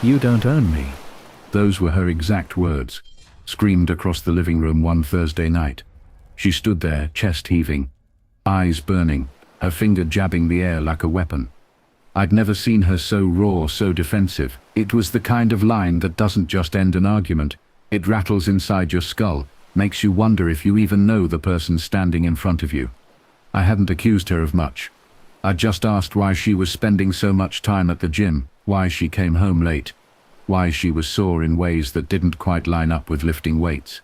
You don't own me. Those were her exact words, screamed across the living room one Thursday night. She stood there, chest heaving, eyes burning, her finger jabbing the air like a weapon. I'd never seen her so raw, so defensive. It was the kind of line that doesn't just end an argument, it rattles inside your skull, makes you wonder if you even know the person standing in front of you. I hadn't accused her of much. I'd just asked why she was spending so much time at the gym, why she came home late, why she was sore in ways that didn't quite line up with lifting weights.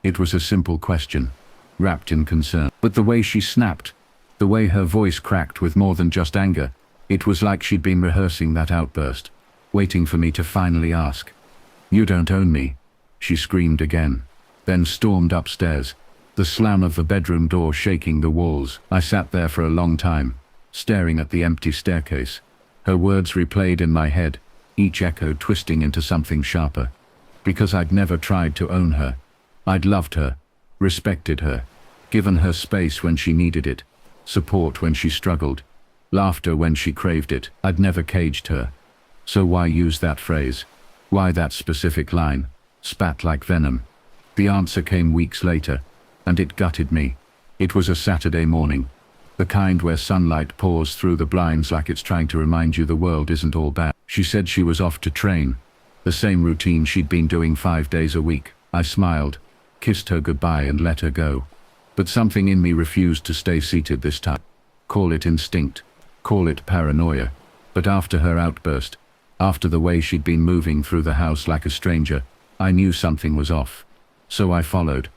It was a simple question, wrapped in concern. But the way she snapped, the way her voice cracked with more than just anger, it was like she'd been rehearsing that outburst, waiting for me to finally ask. "You don't own me," she screamed again, then stormed upstairs, the slam of the bedroom door shaking the walls. I sat there for a long time, staring at the empty staircase. Her words replayed in my head, each echo twisting into something sharper. Because I'd never tried to own her. I'd loved her, respected her, given her space when she needed it, support when she struggled, laughter when she craved it. I'd never caged her. So why use that phrase? Why that specific line, spat like venom? The answer came weeks later, and it gutted me. It was a Saturday morning, the kind where sunlight pours through the blinds like it's trying to remind you the world isn't all bad. She said she was off to train, the same routine she'd been doing 5 days a week. I smiled, kissed her goodbye and let her go. But something in me refused to stay seated this time. Call it instinct, call it paranoia. But after her outburst, after the way she'd been moving through the house like a stranger, I knew something was off. So I followed.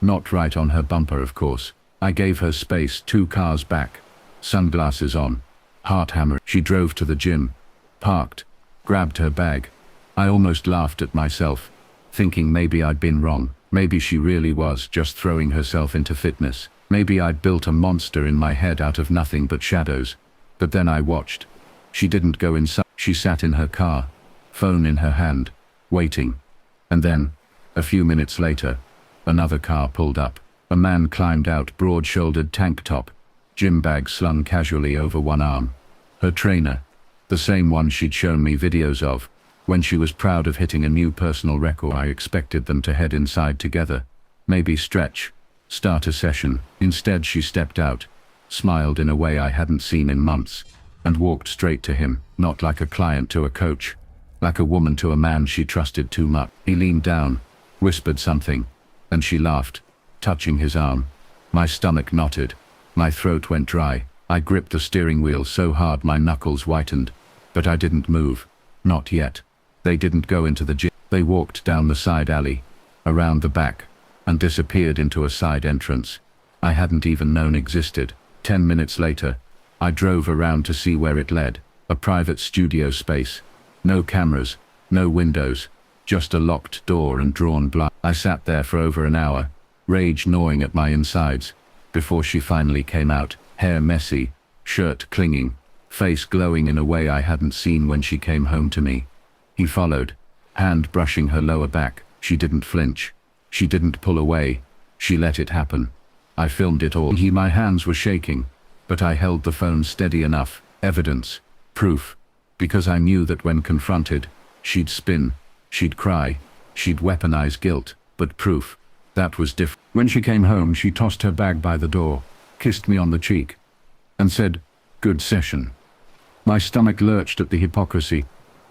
Not right on her bumper, of course. I gave her space, 2 cars back, sunglasses on, heart hammer. She drove to the gym, parked, grabbed her bag. I almost laughed at myself, thinking maybe I'd been wrong. Maybe she really was just throwing herself into fitness. Maybe I'd built a monster in my head out of nothing but shadows. But then I watched. She didn't go inside. She sat in her car, phone in her hand, waiting. And then, a few minutes later, another car pulled up. A man climbed out, broad-shouldered tank top, gym bag slung casually over one arm. Her trainer, the same one she'd shown me videos of, when she was proud of hitting a new personal record. I expected them to head inside together, maybe stretch, start a session. Instead she stepped out, smiled in a way I hadn't seen in months, and walked straight to him, not like a client to a coach, like a woman to a man she trusted too much. He leaned down, whispered something, and she laughed, touching his arm. My stomach knotted, my throat went dry. I gripped the steering wheel so hard my knuckles whitened, but I didn't move, not yet. They didn't go into the gym. They walked down the side alley, around the back, and disappeared into a side entrance I hadn't even known existed. 10 minutes later, I drove around to see where it led, a private studio space. No cameras, no windows, just a locked door and drawn blind. I sat there for over an hour, rage gnawing at my insides, before she finally came out, hair messy, shirt clinging, face glowing in a way I hadn't seen when she came home to me. He followed, hand brushing her lower back. She didn't flinch. She didn't pull away. She let it happen. I filmed it all. My hands were shaking, but I held the phone steady enough. Evidence, proof, because I knew that when confronted, she'd spin, she'd cry, she'd weaponize guilt, but proof, that was different. When she came home, she tossed her bag by the door, kissed me on the cheek, and said, "Good session." My stomach lurched at the hypocrisy.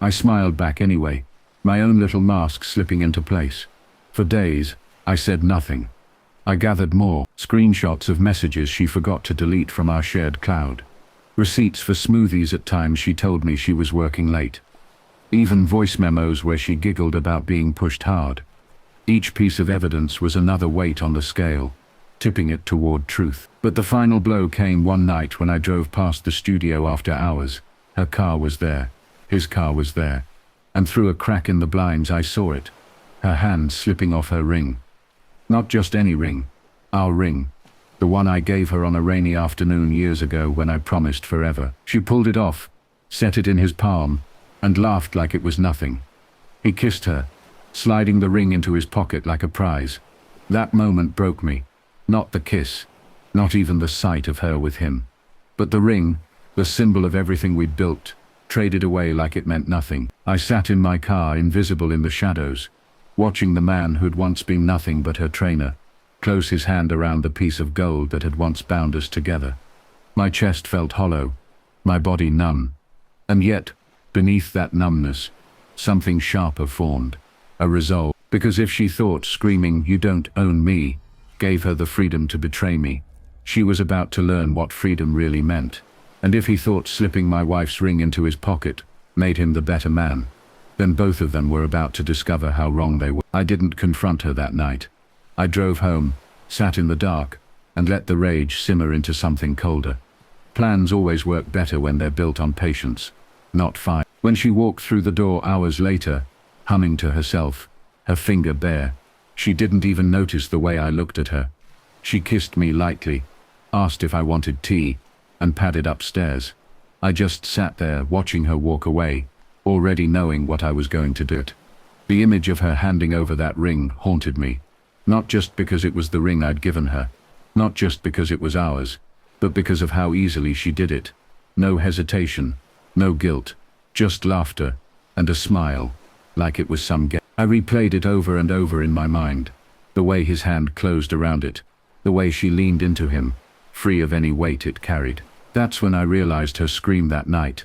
I smiled back anyway, my own little mask slipping into place. For days, I said nothing. I gathered more screenshots of messages she forgot to delete from our shared cloud. Receipts for smoothies at times she told me she was working late. Even voice memos where she giggled about being pushed hard. Each piece of evidence was another weight on the scale, tipping it toward truth. But the final blow came one night when I drove past the studio after hours. Her car was there. His car was there. And through a crack in the blinds I saw it. Her hand slipping off her ring. Not just any ring. Our ring. The one I gave her on a rainy afternoon years ago when I promised forever. She pulled it off, set it in his palm, and laughed like it was nothing. He kissed her, sliding the ring into his pocket like a prize. That moment broke me. Not the kiss, not even the sight of her with him. But the ring, the symbol of everything we'd built, traded away like it meant nothing. I sat in my car, invisible in the shadows, watching the man who'd once been nothing but her trainer close his hand around the piece of gold that had once bound us together. My chest felt hollow, my body numb, and yet, beneath that numbness, something sharper formed, a resolve. Because if she thought screaming, "You don't own me," gave her the freedom to betray me, she was about to learn what freedom really meant. And if he thought slipping my wife's ring into his pocket made him the better man, then both of them were about to discover how wrong they were. I didn't confront her that night. I drove home, sat in the dark, and let the rage simmer into something colder. Plans always work better when they're built on patience, not fire. When she walked through the door hours later, humming to herself, her finger bare, she didn't even notice the way I looked at her. She kissed me lightly, asked if I wanted tea, and padded upstairs. I just sat there watching her walk away, already knowing what I was going to do. The image of her handing over that ring haunted me, not just because it was the ring I'd given her, not just because it was ours, but because of how easily she did it. No hesitation, no guilt, just laughter, and a smile, like it was some game. I replayed it over and over in my mind, the way his hand closed around it, the way she leaned into him, free of any weight it carried. That's when I realized her scream that night,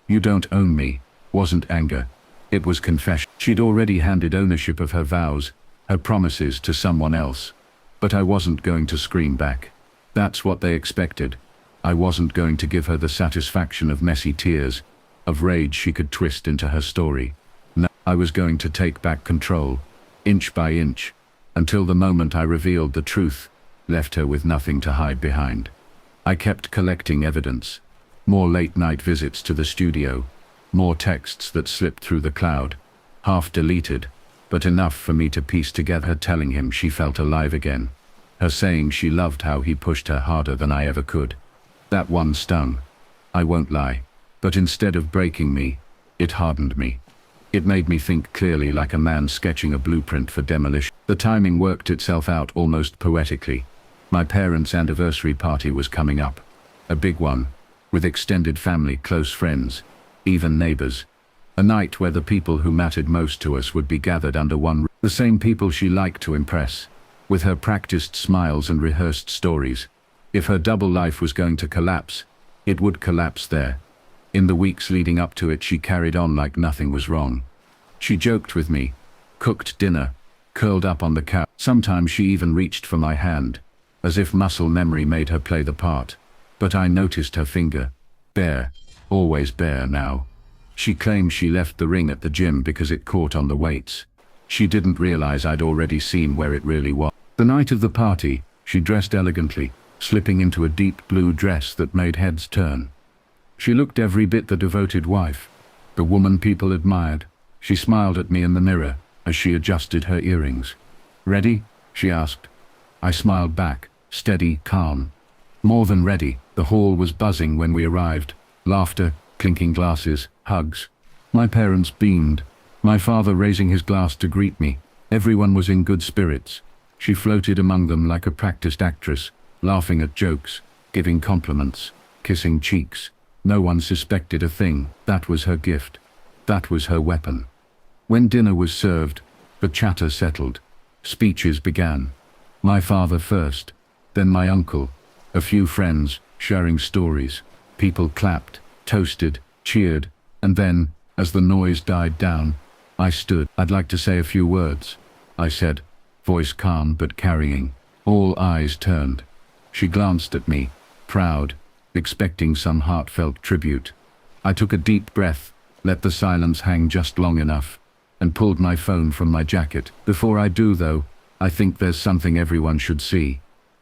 "You don't own me," wasn't anger, it was confession. She'd already handed ownership of her vows, her promises, to someone else, but I wasn't going to scream back. That's what they expected. I wasn't going to give her the satisfaction of messy tears, of rage she could twist into her story. No, I was going to take back control, inch by inch, until the moment I revealed the truth, left her with nothing to hide behind. I kept collecting evidence, more late-night visits to the studio, more texts that slipped through the cloud, half deleted, but enough for me to piece together her telling him she felt alive again, her saying she loved how he pushed her harder than I ever could. That one stung, I won't lie, but instead of breaking me, it hardened me. It made me think clearly, like a man sketching a blueprint for demolition. The timing worked itself out almost poetically. My parents' anniversary party was coming up, a big one, with extended family, close friends, even neighbors. A night where the people who mattered most to us would be gathered under one roof. The same people she liked to impress, with her practiced smiles and rehearsed stories. If her double life was going to collapse, it would collapse there. In the weeks leading up to it, she carried on like nothing was wrong. She joked with me, cooked dinner, curled up on the couch. Sometimes she even reached for my hand, as if muscle memory made her play the part. But I noticed her finger, bare, always bare now. She claimed she left the ring at the gym because it caught on the weights. She didn't realize I'd already seen where it really was. The night of the party, she dressed elegantly, slipping into a deep blue dress that made heads turn. She looked every bit the devoted wife, the woman people admired. She smiled at me in the mirror as she adjusted her earrings. "Ready?" she asked. I smiled back, steady, calm. More than ready. The hall was buzzing when we arrived. Laughter, clinking glasses, hugs. My parents beamed, my father raising his glass to greet me. Everyone was in good spirits. She floated among them like a practiced actress, laughing at jokes, giving compliments, kissing cheeks. No one suspected a thing. That was her gift. That was her weapon. When dinner was served, the chatter settled. Speeches began. My father first, then my uncle, a few friends, sharing stories. People clapped, toasted, cheered, and then, as the noise died down, I stood. "I'd like to say a few words," I said, voice calm but carrying. All eyes turned. She glanced at me, proud, expecting some heartfelt tribute. I took a deep breath, let the silence hang just long enough, and pulled my phone from my jacket. "Before I do, though, I think there's something everyone should see."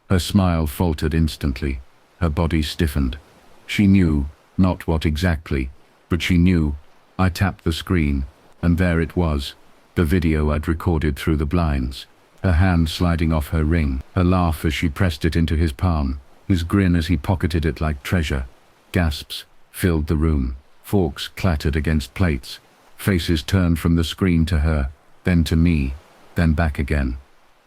Her smile faltered instantly. Her body stiffened. She knew, not what exactly, but she knew. I tapped the screen, and there it was, the video I'd recorded through the blinds. Her hand sliding off her ring, her laugh as she pressed it into his palm, his grin as he pocketed it like treasure. Gasps filled the room. Forks clattered against plates. Faces turned from the screen to her, then to me, then back again.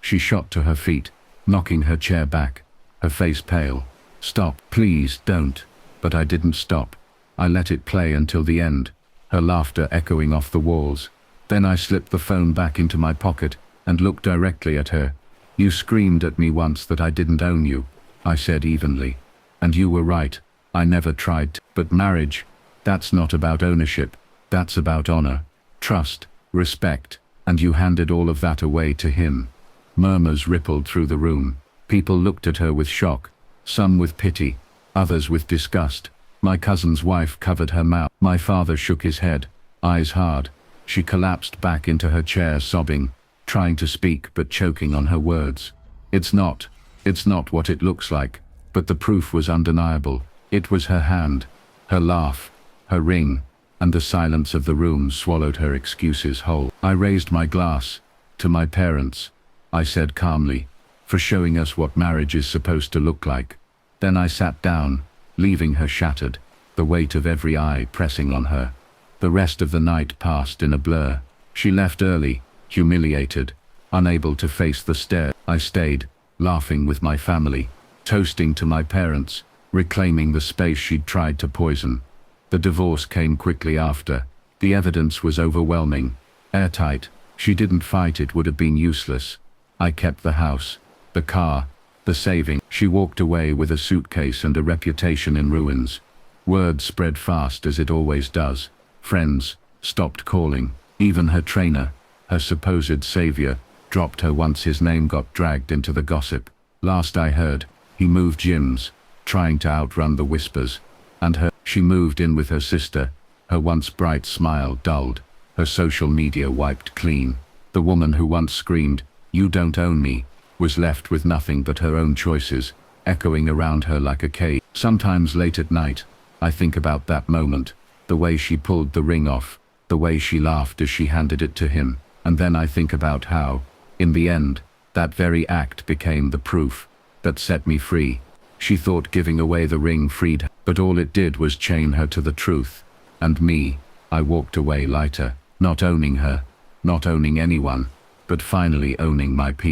She shot to her feet, knocking her chair back, her face pale. "Stop, please don't." But I didn't stop. I let it play until the end, her laughter echoing off the walls. Then I slipped the phone back into my pocket and looked directly at her. "You screamed at me once that I didn't own you," I said evenly. "And you were right, I never tried to. But marriage, that's not about ownership, that's about honor, trust, respect, and you handed all of that away to him." Murmurs rippled through the room. People looked at her with shock, some with pity, others with disgust. My cousin's wife covered her mouth. My father shook his head, eyes hard. She collapsed back into her chair sobbing, trying to speak but choking on her words. It's not what it looks like." But the proof was undeniable. It was her hand, her laugh, her ring, and the silence of the room swallowed her excuses whole. I raised my glass. "To my parents," I said calmly, "for showing us what marriage is supposed to look like." Then I sat down, leaving her shattered, the weight of every eye pressing on her. The rest of the night passed in a blur. She left early, humiliated, unable to face the stare. I stayed, laughing with my family, toasting to my parents, reclaiming the space she'd tried to poison. The divorce came quickly after. The evidence was overwhelming, airtight. She didn't fight, it would have been useless. I kept the house, the car, the saving. She walked away with a suitcase and a reputation in ruins. Word spread fast, as it always does. Friends stopped calling. Even her trainer, her supposed savior, dropped her once his name got dragged into the gossip. Last I heard, he moved gyms, trying to outrun the whispers. And she moved in with her sister, her once bright smile dulled, her social media wiped clean. The woman who once screamed, "You don't own me," was left with nothing but her own choices, echoing around her like a cage. Sometimes late at night, I think about that moment, the way she pulled the ring off, the way she laughed as she handed it to him, and then I think about how, in the end, that very act became the proof that set me free. She thought giving away the ring freed her, but all it did was chain her to the truth. And me, I walked away lighter, not owning her, not owning anyone, but finally owning my peace.